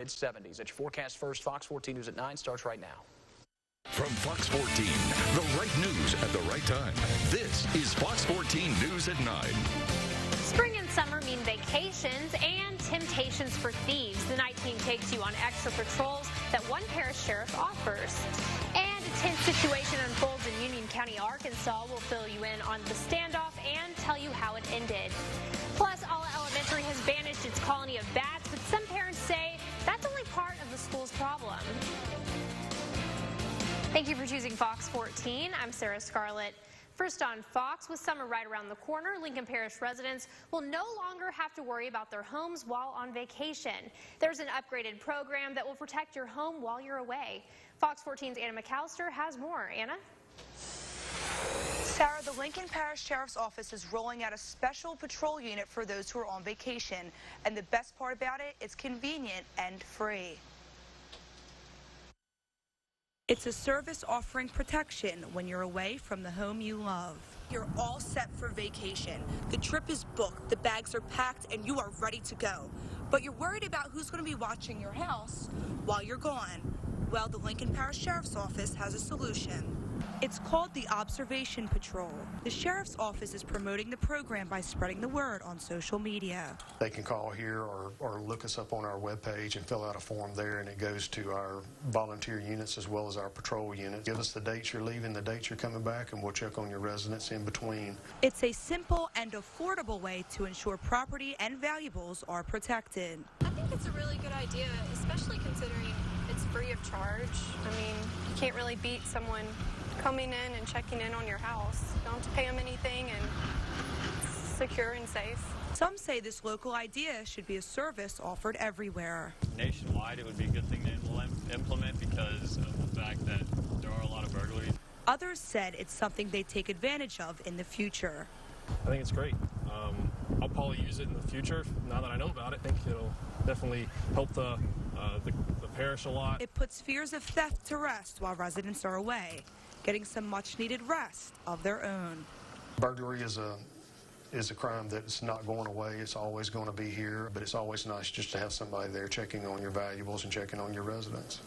Mid-70s. At your forecast first, Fox 14 News at 9 starts right now. From Fox 14, the right news at the right time. This is Fox 14 News at 9. Spring and summer mean vacations and temptations for thieves. The night team takes you on extra patrols that one parish sheriff offers. And a tense situation unfolds in Union County, Arkansas. We'll fill you in on the standoff and tell you how it ended. Plus, Alla Elementary has banished its colony of bats, but some parents say that's only part of the school's problem. Thank you for choosing Fox 14. I'm Sarah Scarlett. First on Fox, with summer right around the corner, Lincoln Parish residents will no longer have to worry about their homes while on vacation. There's an upgraded program that will protect your home while you're away. Fox 14's Anna McAllister has more. Anna? Sarah, the Lincoln Parish Sheriff's Office is rolling out a special patrol unit for those who are on vacation. And the best part about it, it's convenient and free. It's a service offering protection when you're away from the home you love. You're all set for vacation. The trip is booked, the bags are packed, and you are ready to go. But you're worried about who's going to be watching your house while you're gone. Well, the Lincoln Parish Sheriff's Office has a solution. It's called the Observation Patrol. The Sheriff's Office is promoting the program by spreading the word on social media. They can call here or look us up on our webpage and fill out a form there, and it goes to our volunteer units as well as our patrol units. Give us the dates you're leaving, the dates you're coming back, and we'll check on your residents in between. It's a simple and affordable way to ensure property and valuables are protected. I think it's a really good idea, especially considering it's free of charge. I mean, you can't really beat someone coming in and checking in on your house. You don't have to pay them anything, and it's secure and safe. Some say this local idea should be a service offered everywhere. Nationwide, it would be a good thing to implement because of the fact that there are a lot of burglaries. Others said it's something they take advantage of in the future. I think it's great. I'll probably use it in the future. Now that I know about it, I think it'll definitely help the parish a lot. It puts fears of theft to rest while residents are away, getting some much-needed rest of their own. Burglary is a crime that's not going away. It's always going to be here, but it's always nice just to have somebody there checking on your valuables and checking on your residents.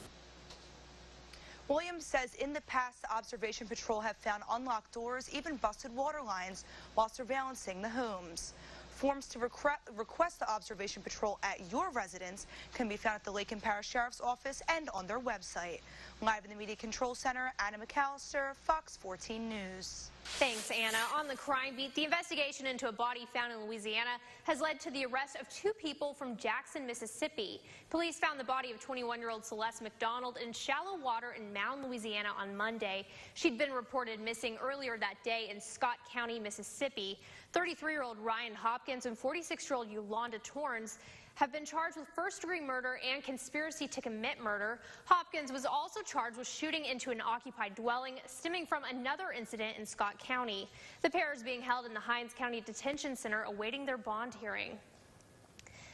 Williams says in the past, the Observation Patrol have found unlocked doors, even busted water lines while surveillancing the homes. Forms to request the Observation Patrol at your residence can be found at the Lincoln Parish Sheriff's Office and on their website. Live in the Media Control Center, Anna McAllister, Fox 14 News. Thanks, Anna. On the crime beat, the investigation into a body found in Louisiana has led to the arrest of 2 people from Jackson, Mississippi. Police found the body of 21-year-old Celeste McDonald in shallow water in Mound, Louisiana on Monday. She'd been reported missing earlier that day in Scott County, Mississippi. 33-year-old Ryan Hopkins and 46-year-old Yolanda Torrens have been charged with first-degree murder and conspiracy to commit murder. Hopkins was also charged with shooting into an occupied dwelling stemming from another incident in Scott County. The pair is being held in the Hinds County Detention Center awaiting their bond hearing.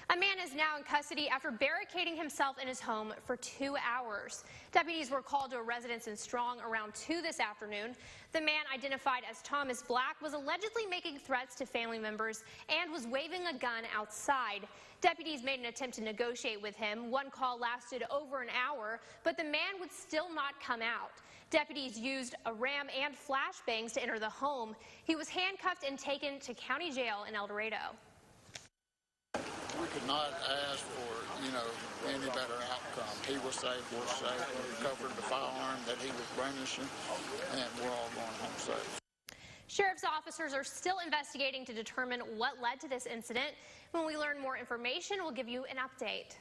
A man is now in custody after barricading himself in his home for 2 hours. Deputies were called to a residence in Strong around 2 this afternoon. The man, identified as Thomas Black, was allegedly making threats to family members and was waving a gun outside. Deputies made an attempt to negotiate with him. One call lasted over an hour, but the man would still not come out. Deputies used a ram and flashbangs to enter the home. He was handcuffed and taken to county jail in El Dorado. We could not ask for, any better outcome. He was safe, we're safe. We recovered the firearm that he was brandishing, and we're all going home safe. Sheriff's officers are still investigating to determine what led to this incident. When we learn more information, we'll give you an update.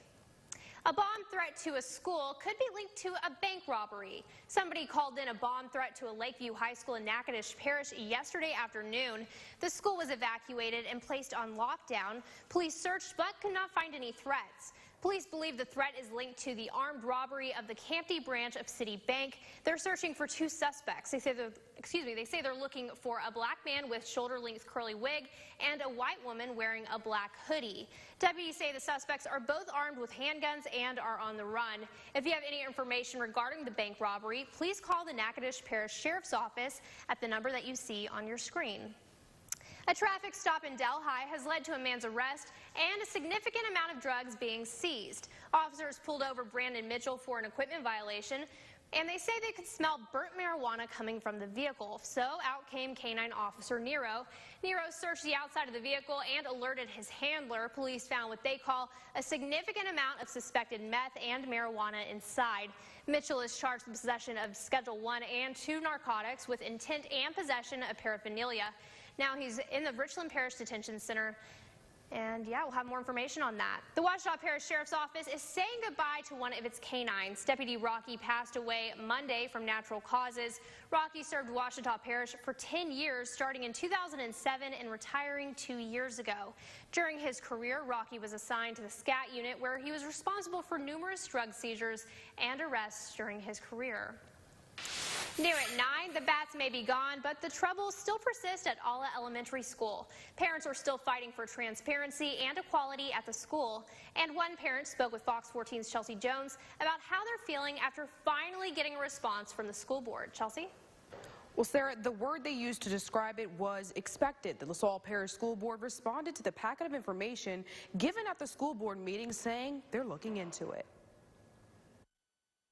A bomb threat to a school could be linked to a bank robbery. Somebody called in a bomb threat to a Lakeview High School in Natchitoches Parish yesterday afternoon. The school was evacuated and placed on lockdown. Police searched but could not find any threats. Police believe the threat is linked to the armed robbery of the Campty branch of City Bank. They're searching for 2 suspects. They say they're looking for a black man with shoulder-length curly wig and a white woman wearing a black hoodie. Deputies say the suspects are both armed with handguns and are on the run. If you have any information regarding the bank robbery, please call the Natchitoches Parish Sheriff's Office at the number that you see on your screen. A traffic stop in Delhi has led to a man's arrest and a significant amount of drugs being seized. Officers pulled over Brandon Mitchell for an equipment violation, and they say they could smell burnt marijuana coming from the vehicle. So out came Canine Officer Nero. Nero searched the outside of the vehicle and alerted his handler. Police found what they call a significant amount of suspected meth and marijuana inside. Mitchell is charged with possession of Schedule 1 and 2 narcotics with intent and possession of paraphernalia. Now he's in the Richland Parish Detention Center. And yeah, we'll have more information on that. The Ouachita Parish Sheriff's Office is saying goodbye to one of its canines. Deputy Rocky passed away Monday from natural causes. Rocky served Ouachita Parish for 10 years, starting in 2007 and retiring 2 years ago. During his career, Rocky was assigned to the SCAT unit, where he was responsible for numerous drug seizures and arrests during his career. New at 9, the bats may be gone, but the troubles still persist at Alla Elementary School. Parents are still fighting for transparency and equality at the school. And one parent spoke with Fox 14's Chelsea Jones about how they're feeling after finally getting a response from the school board. Chelsea? Well, Sarah, the word they used to describe it was expected. The LaSalle Parish School Board responded to the packet of information given at the school board meeting, saying they're looking into it.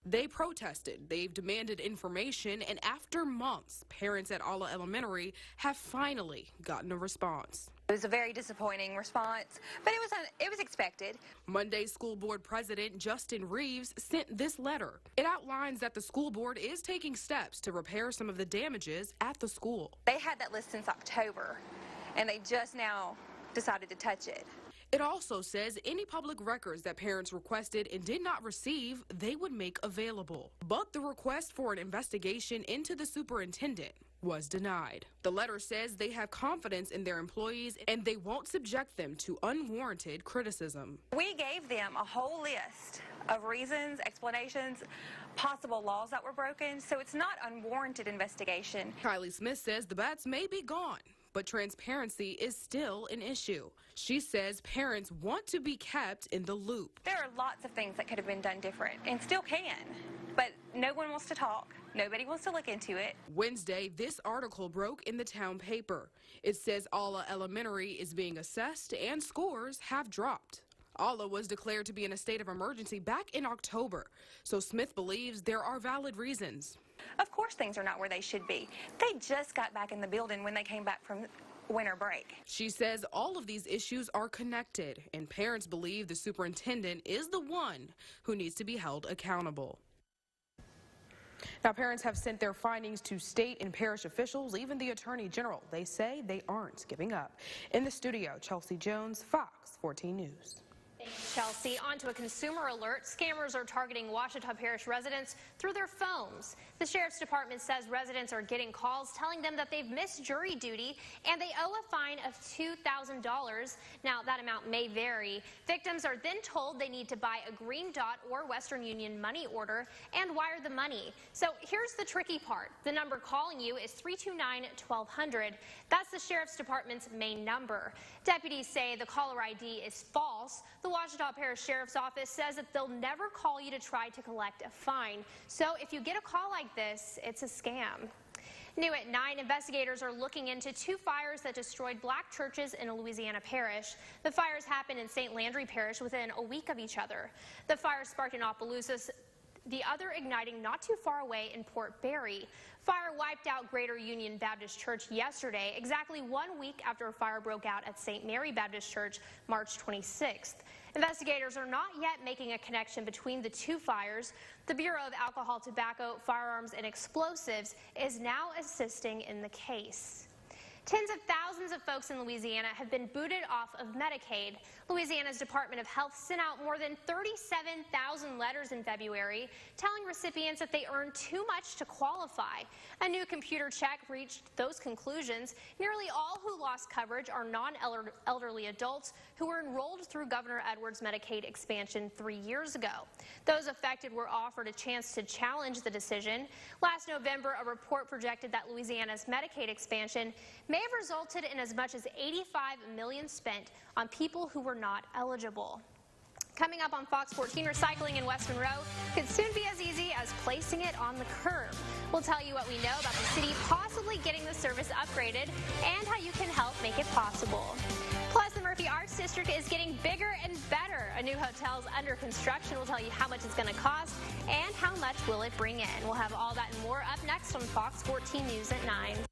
They protested, they've demanded information, and after months, parents at Alla Elementary have finally gotten a response. It was a very disappointing response, but it was expected. Monday's school board president, Justin Reeves, sent this letter. It outlines that the school board is taking steps to repair some of the damages at the school. They had that list since October, and they just now decided to touch it. It also says any public records that parents requested and did not receive, they would make available. But the request for an investigation into the superintendent was denied. The letter says they have confidence in their employees and they won't subject them to unwarranted criticism. We gave them a whole list of reasons, explanations, possible laws that were broken, so it's not unwarranted investigation. Kylie Smith says the bats may be gone, but transparency is still an issue. She says parents want to be kept in the loop. There are lots of things that could have been done different and still can, but no one wants to talk. Nobody wants to look into it. Wednesday, this article broke in the town paper. It says Alla Elementary is being assessed and scores have dropped. Alla was declared to be in a state of emergency back in October, so Smith believes there are valid reasons. Of course things are not where they should be. They just got back in the building when they came back from winter break. She says all of these issues are connected, and parents believe the superintendent is the one who needs to be held accountable. Now, parents have sent their findings to state and parish officials, even the Attorney General. They say they aren't giving up. In the studio, Chelsea Jones, Fox 14 News. Thanks, Chelsea. On to a consumer alert. Scammers are targeting Ouachita Parish residents through their phones. The Sheriff's Department says residents are getting calls telling them that they've missed jury duty and they owe a fine of $2,000. Now, that amount may vary. Victims are then told they need to buy a Green Dot or Western Union money order and wire the money. So here's the tricky part. The number calling you is 329-1200. That's the Sheriff's Department's main number. Deputies say the caller ID is false. The Ouachita Parish Sheriff's Office says that they'll never call you to try to collect a fine. So if you get a call like this, it's a scam. New at 9, investigators are looking into 2 fires that destroyed black churches in a Louisiana parish. The fires happened in St. Landry Parish within a week of each other. The fire sparked in Opelousas, the other igniting not too far away in Port Barry. Fire wiped out Greater Union Baptist Church yesterday, exactly 1 week after a fire broke out at St. Mary Baptist Church March 26th. Investigators are not yet making a connection between the 2 fires. The Bureau of Alcohol, Tobacco, Firearms, and Explosives is now assisting in the case. Tens of thousands of folks in Louisiana have been booted off of Medicaid. Louisiana's Department of Health sent out more than 37,000 letters in February telling recipients that they earned too much to qualify. A new computer check reached those conclusions. Nearly all who lost coverage are non-elderly adults who were enrolled through Governor Edwards' Medicaid expansion 3 years ago. Those affected were offered a chance to challenge the decision. Last November, a report projected that Louisiana's Medicaid expansion may have resulted in as much as $85 million spent on people who were not eligible. Coming up on Fox 14, recycling in West Monroe could soon be as easy as placing it on the curb. We'll tell you what we know about the city possibly getting the service upgraded and how you can help make it possible. Plus, the Murphy Arts District is getting bigger and better. A new hotel is under construction. We'll tell you how much it's going to cost and how much will it bring in. We'll have all that and more up next on Fox 14 News at 9.